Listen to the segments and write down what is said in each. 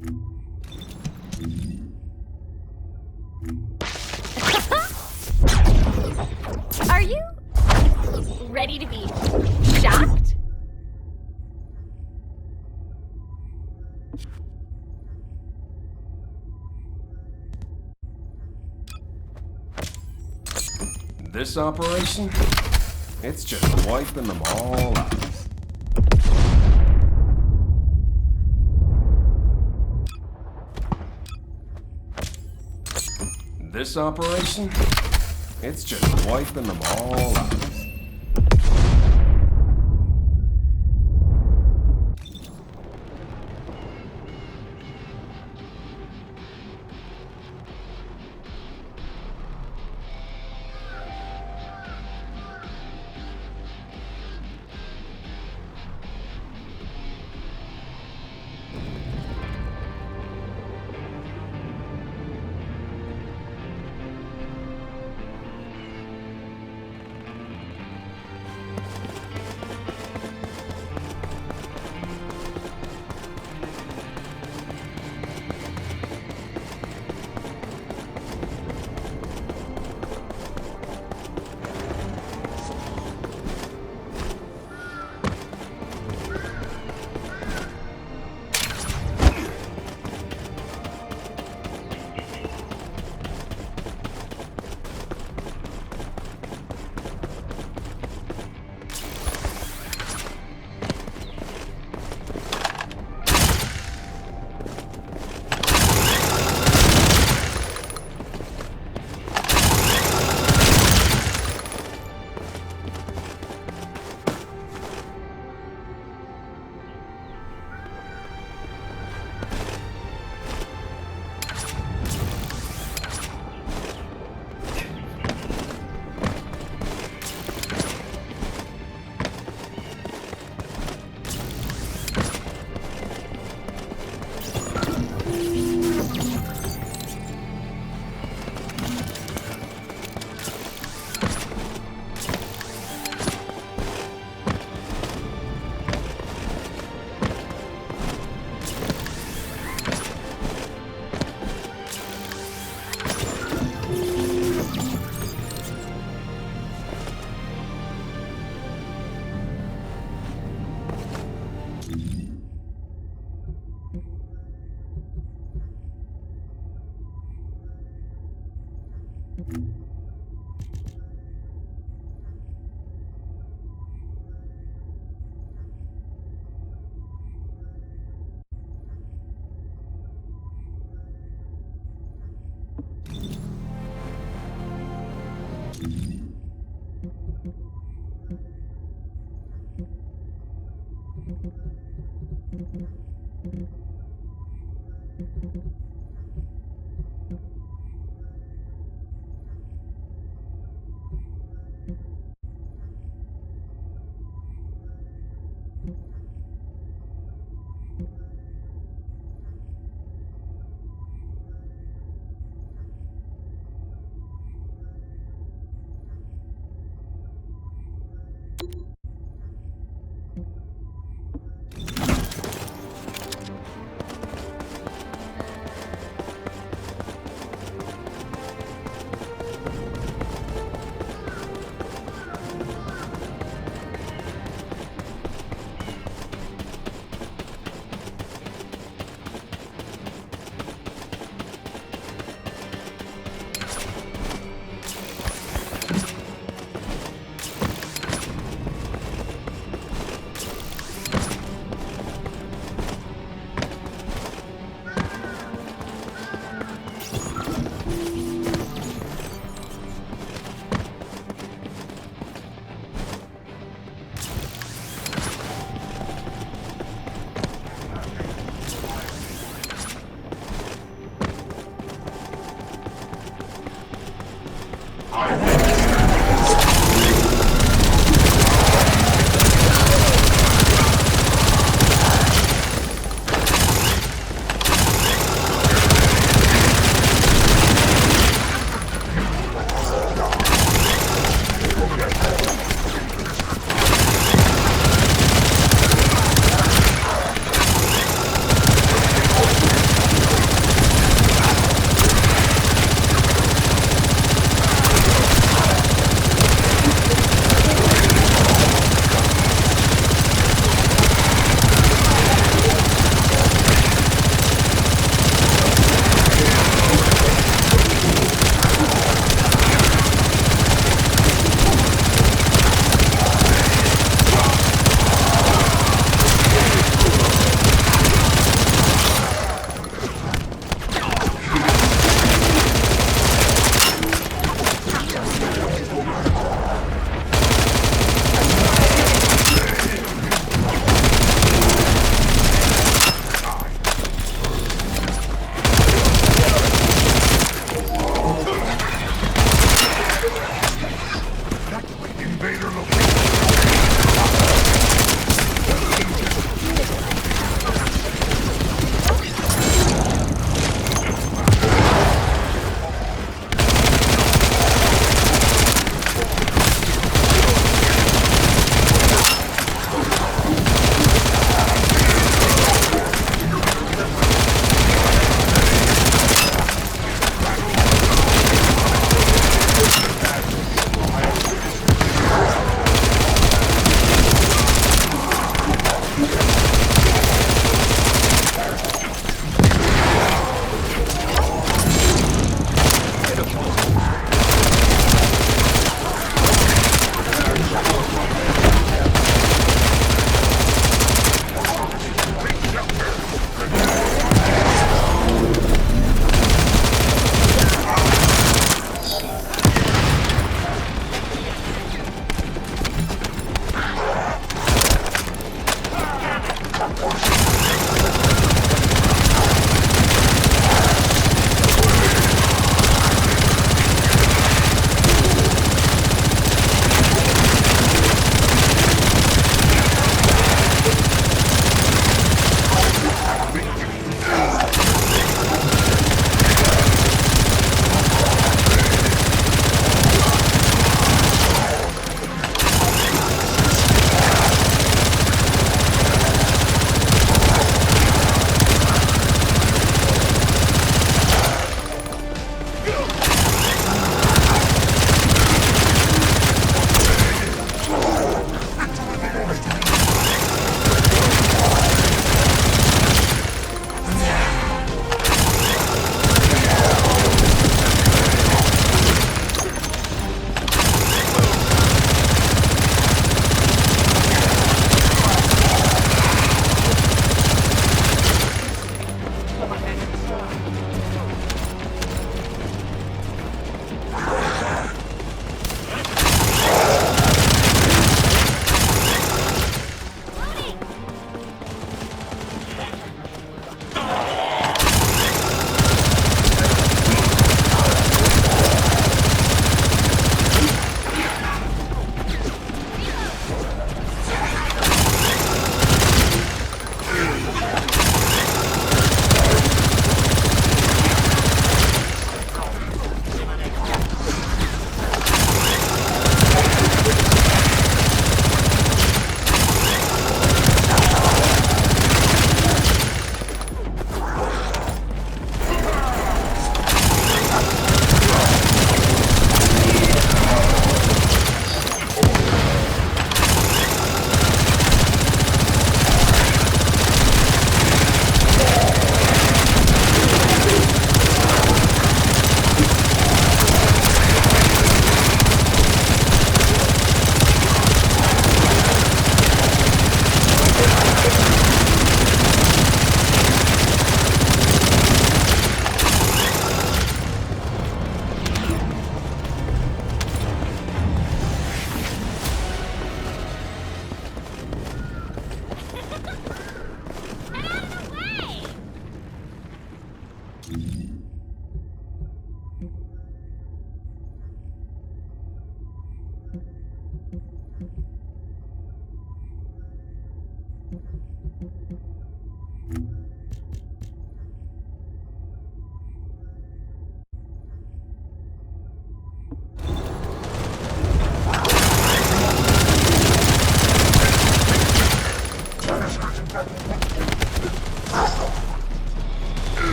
Are you ready to be shocked? This operation, it's just wiping them all out. This operation, it's just wiping them all out.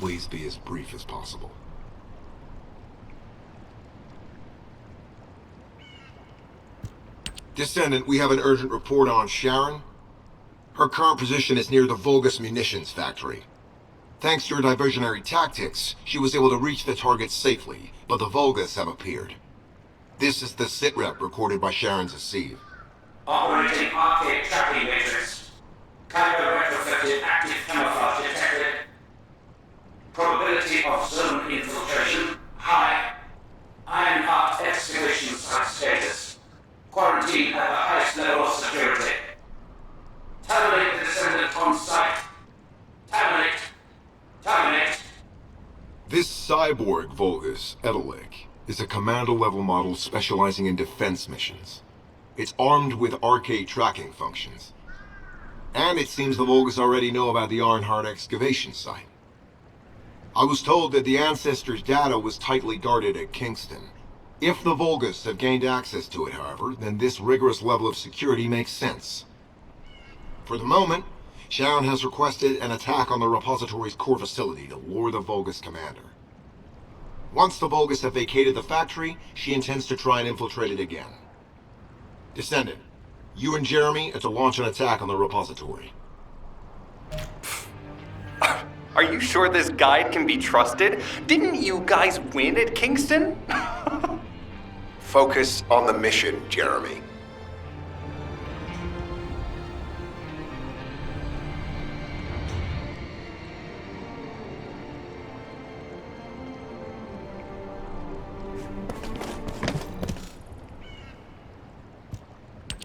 Please be as brief as possible. Descendant, we have an urgent report on Sharon. Her current position is near the Vulgus munitions factory. Thanks to your diversionary tactics, she was able to reach the target safely, but the Vulgus have appeared. This is the sitrep recorded by Sharon's Deceive. Operating arcade tracking matrix. Kyber retrofitted active camouflage detected. Probability of zone infiltration high. Ironheart excavation site status. Quarantine at the highest level of security. Terminate the descendant on site. Terminate. Terminate. This cyborg Vulgus, Edelik, is a commando-level model specializing in defense missions. It's armed with arcade tracking functions. And it seems the Vulgus already know about the Ironheart excavation site. I was told that the Ancestors' data was tightly guarded at Kingston. If the Vulgus have gained access to it, however, then this rigorous level of security makes sense. For the moment, Sharon has requested an attack on the repository's core facility to lure the Vulgus commander. Once the Vulgus have vacated the factory, she intends to try and infiltrate it again. Descendant, you and Jeremy are to launch an attack on the repository. Are you sure this guide can be trusted? Didn't you guys win at Kingston? Focus on the mission, Jeremy.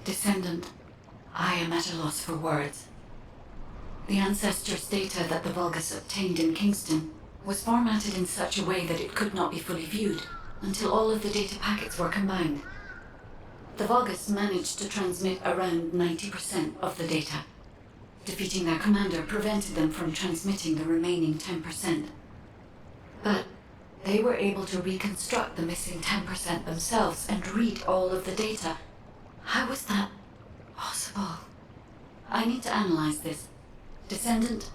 Descendant, I am at a loss for words. The Ancestors' data that the Vulgus obtained in Kingston was formatted in such a way that it could not be fully viewed until all of the data packets were combined. The Vulgus managed to transmit around 90% of the data. Defeating their commander prevented them from transmitting the remaining 10%. But they were able to reconstruct the missing 10% themselves and read all of the data. How was that possible? I need to analyze this. Descendant,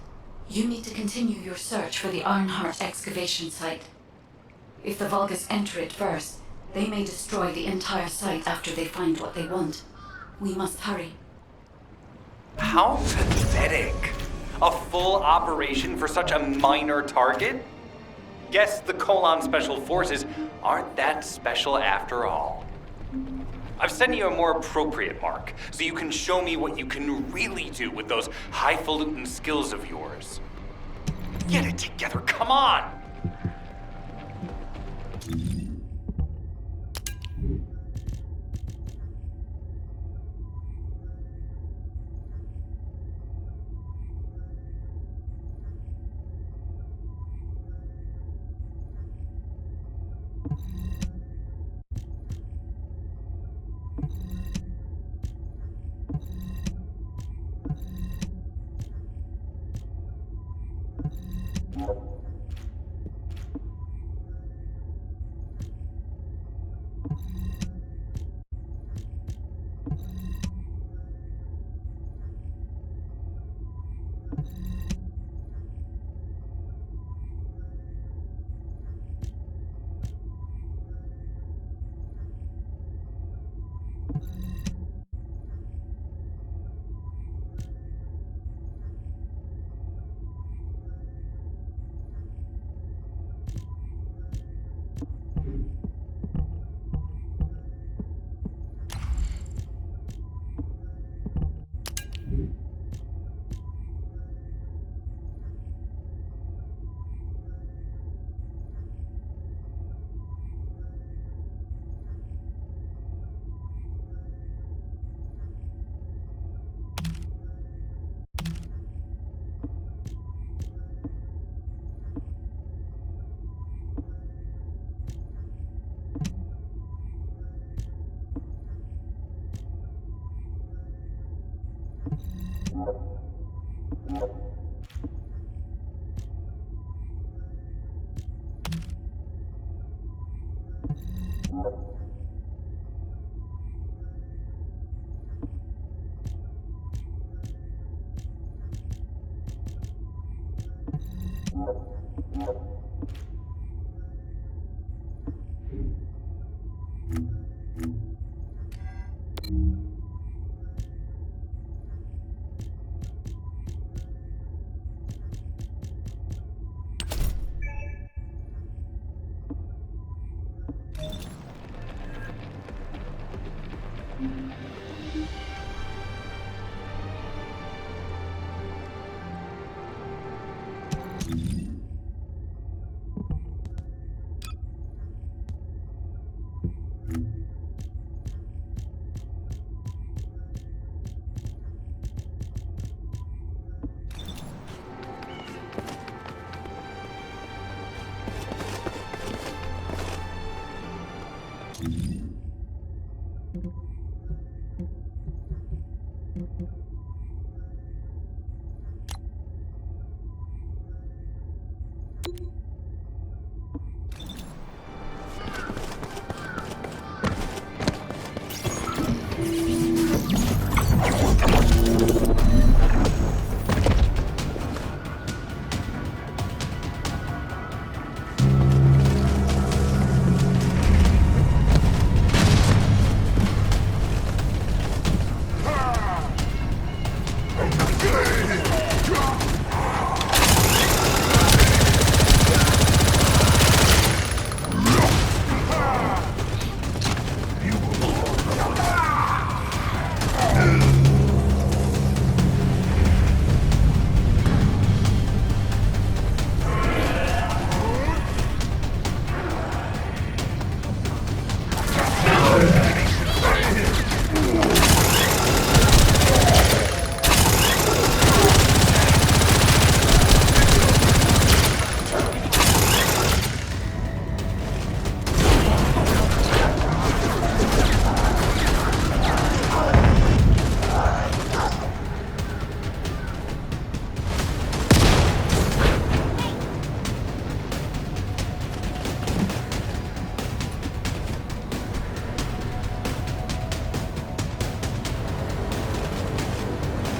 you need to continue your search for the Ironheart excavation site. If the Vulgus enter it first, they may destroy the entire site after they find what they want. We must hurry. How pathetic. A full operation for such a minor target? Guess the Colon Special Forces aren't that special after all. I've sent you a more appropriate mark, so you can show me what you can really do with those highfalutin skills of yours. Get it together, come on!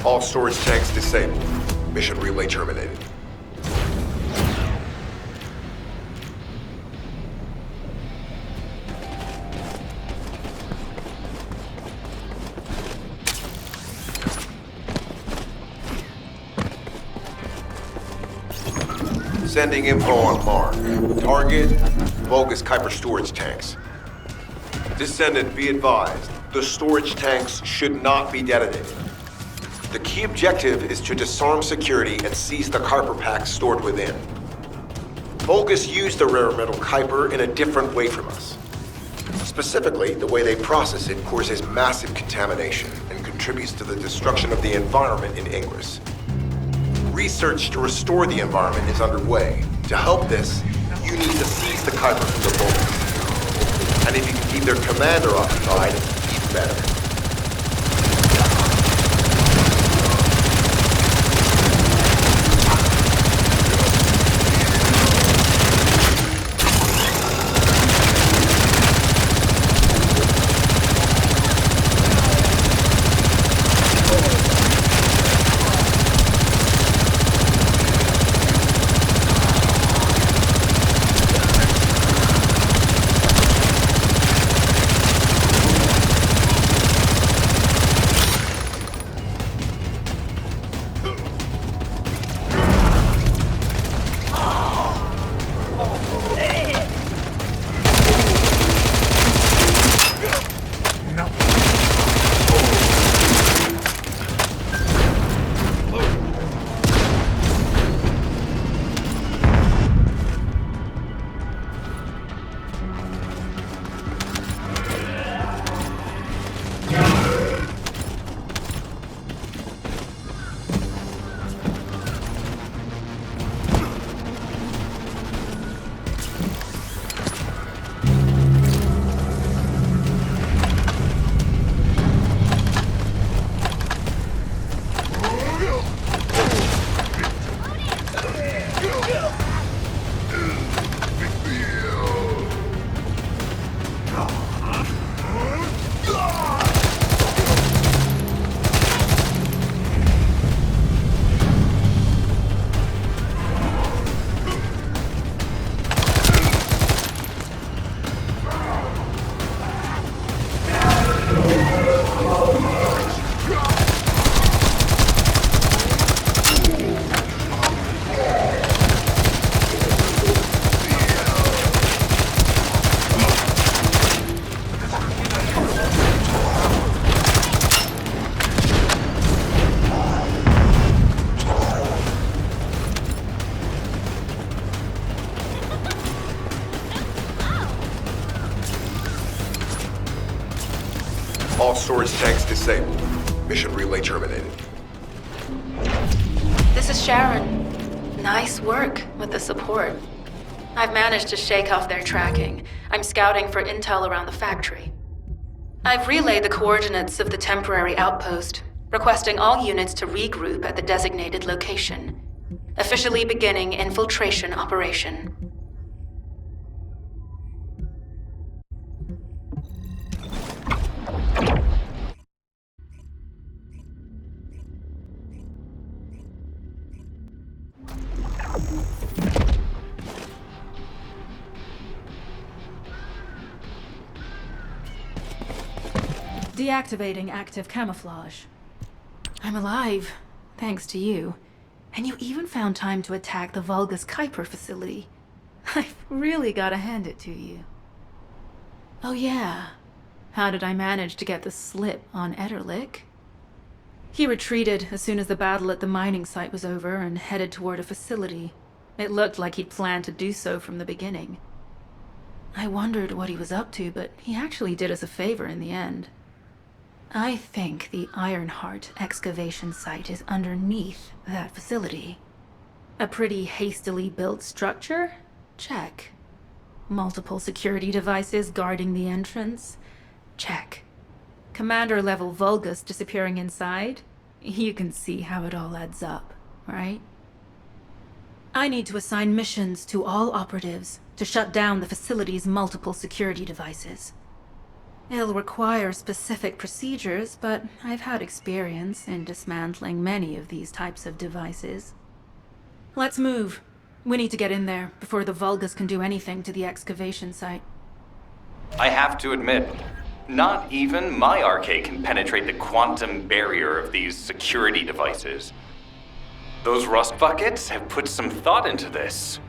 All storage tanks disabled. Mission relay terminated. Sending info on mark. Target, Vulgus Kuiper storage tanks. Descendant, be advised. The storage tanks should not be detonated. The key objective is to disarm security and seize the Kuiper packs stored within. Vulgus used the rare metal Kuiper in a different way from us. Specifically, the way they process it causes massive contamination and contributes to the destruction of the environment in Ingress. Research to restore the environment is underway. To help this, you need to seize the Kuiper from the Vulgus. And if you can keep their commander occupied, even better. storage tanks disabled. Mission relay terminated. This is Sharon. Nice work with the support. I've managed to shake off their tracking. I'm scouting for intel around the factory. I've relayed the coordinates of the temporary outpost, requesting all units to regroup at the designated location. Officially beginning infiltration operation. Deactivating active camouflage. I'm alive, thanks to you. And you even found time to attack the Vulgus Kuiper facility. I've really gotta hand it to you. Oh yeah, how did I manage to get the slip on Ederlich? He retreated as soon as the battle at the mining site was over and headed toward a facility. It looked like he'd planned to do so from the beginning. I wondered what he was up to, but he actually did us a favor in the end. I think the Ironheart excavation site is underneath that facility. A pretty hastily built structure? Check. Multiple security devices guarding the entrance? Check. Commander-level Vulgus disappearing inside? You can see how it all adds up, right? I need to assign missions to all operatives to shut down the facility's multiple security devices. It'll require specific procedures, but I've had experience in dismantling many of these types of devices. Let's move. We need to get in there before the Vulgus can do anything to the excavation site. I have to admit, not even my RK can penetrate the quantum barrier of these security devices. Those rust buckets have put some thought into this.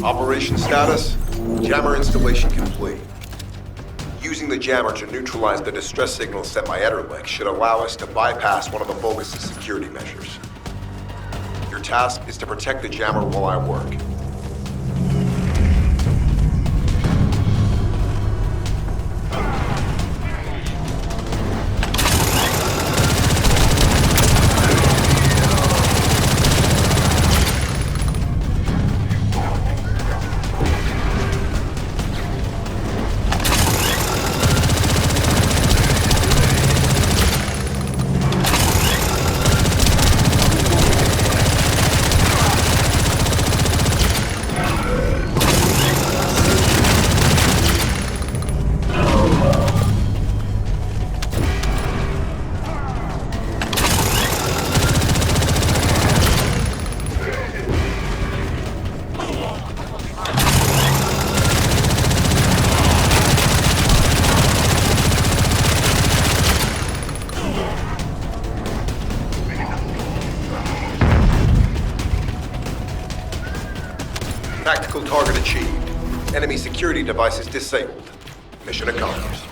Operation status, jammer installation complete. Using the jammer to neutralize the distress signal sent by Ederlich should allow us to bypass one of the Vulgus' security measures. Your task is to protect the jammer while I work. Tactical target achieved. Enemy security devices disabled. Mission accomplished.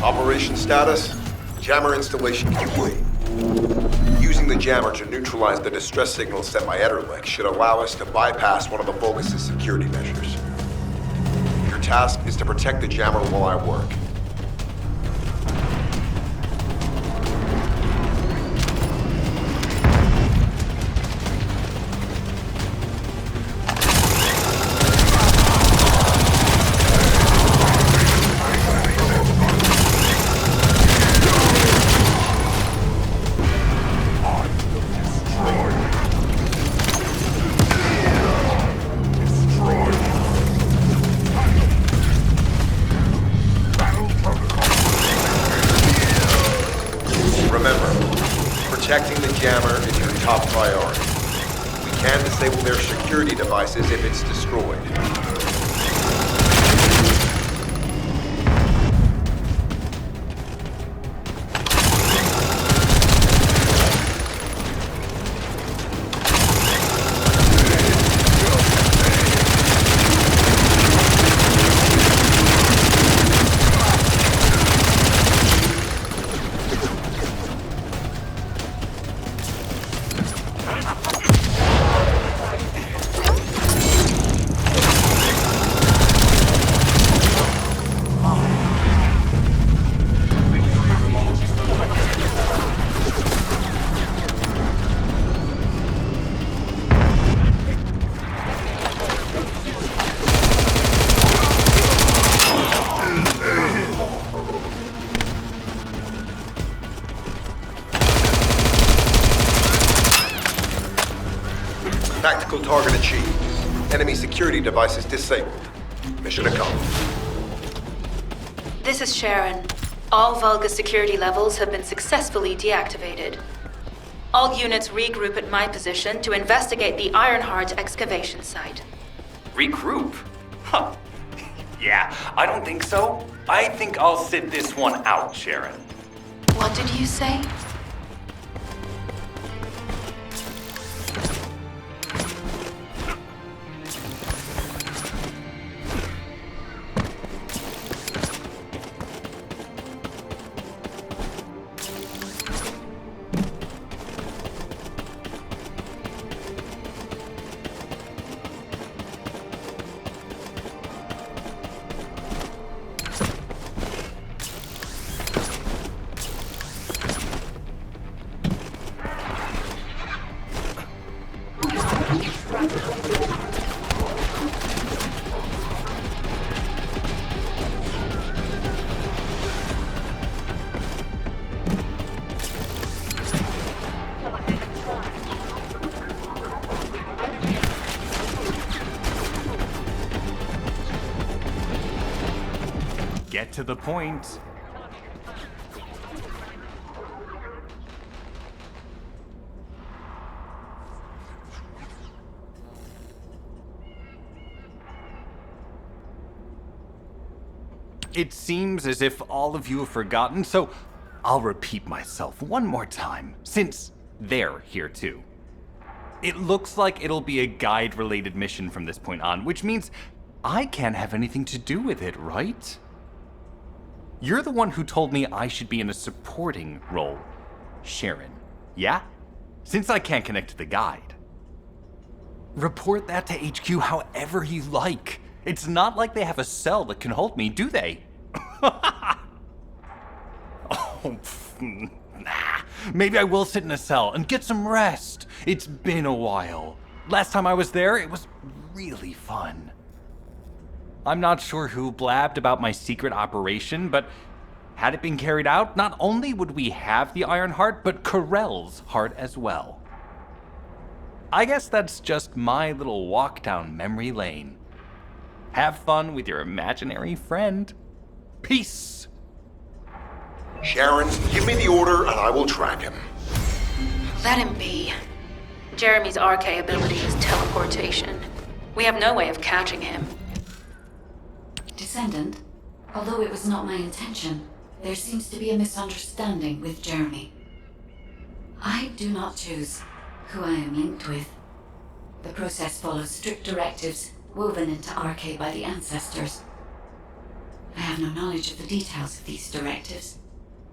Operation status, jammer installation complete. Using the jammer to neutralize the distress signal sent by Ederlich should allow us to bypass one of the Vulgus' security measures. Your task is to protect the jammer while I work. Protecting the jammer is your top priority. We can disable their security devices if it's destroyed. Tactical target achieved. Enemy security devices disabled. Mission accomplished. This is Sharon. All Vulgus security levels have been successfully deactivated. All units regroup at my position to investigate the Ironheart excavation site. Regroup? Huh. Yeah, I don't think so. I think I'll sit this one out, Sharon. What did you say? Get to the point. It seems as if all of you have forgotten, so I'll repeat myself one more time, since they're here too. It looks like it'll be a guide-related mission from this point on, which means I can't have anything to do with it, right? You're the one who told me I should be in a supporting role, Sharon. Yeah? Since I can't connect to the guide. Report that to HQ however you like. It's not like they have a cell that can hold me, do they? Nah. Maybe I will sit in a cell and get some rest. It's been a while. Last time I was there, it was really fun. I'm not sure who blabbed about my secret operation, but had it been carried out, not only would we have the Iron Heart, but Corell's heart as well. I guess that's just my little walk down memory lane. Have fun with your imaginary friend. Peace. Sharon, give me the order and I will track him. Let him be. Jeremy's RK ability is teleportation. We have no way of catching him. Descendant, although it was not my intention, there seems to be a misunderstanding with Jeremy. I do not choose who I am linked with. The process follows strict directives woven into RK by the ancestors. I have no knowledge of the details of these directives,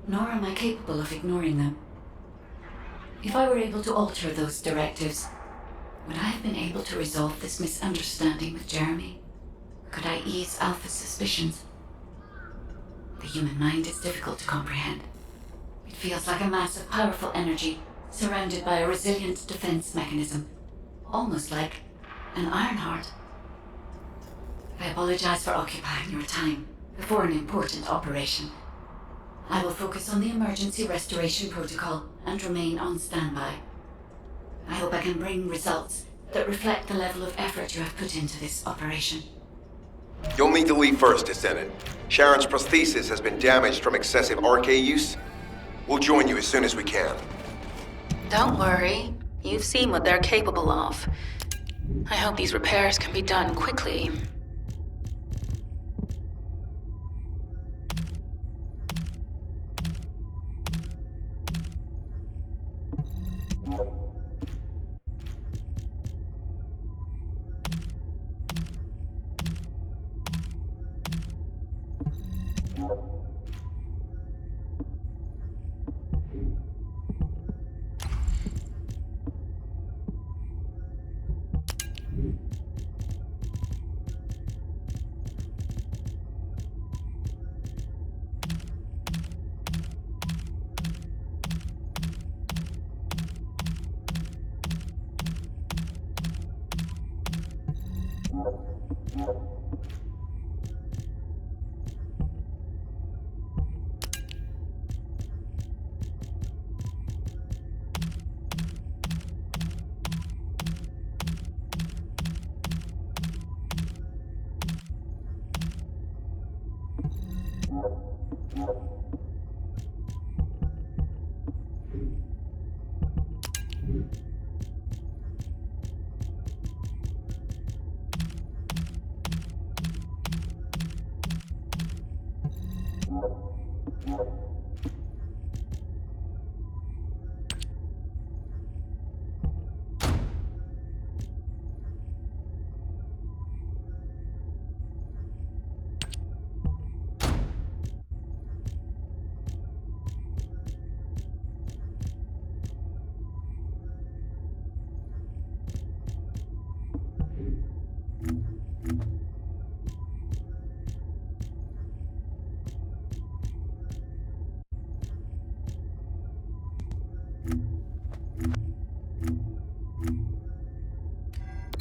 nor am I capable of ignoring them. If I were able to alter those directives, would I have been able to resolve this misunderstanding with Jeremy? Could I ease Alpha's suspicions? The human mind is difficult to comprehend. It feels like a mass of powerful energy surrounded by a resilient defense mechanism, almost like an Ironheart. I apologize for occupying your time before an important operation. I will focus on the emergency restoration protocol and remain on standby. I hope I can bring results that reflect the level of effort you have put into this operation. You'll need to leave first, Descendant. Sharon's prosthesis has been damaged from excessive RK use. We'll join you as soon as we can. Don't worry. You've seen what they're capable of. I hope these repairs can be done quickly.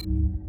you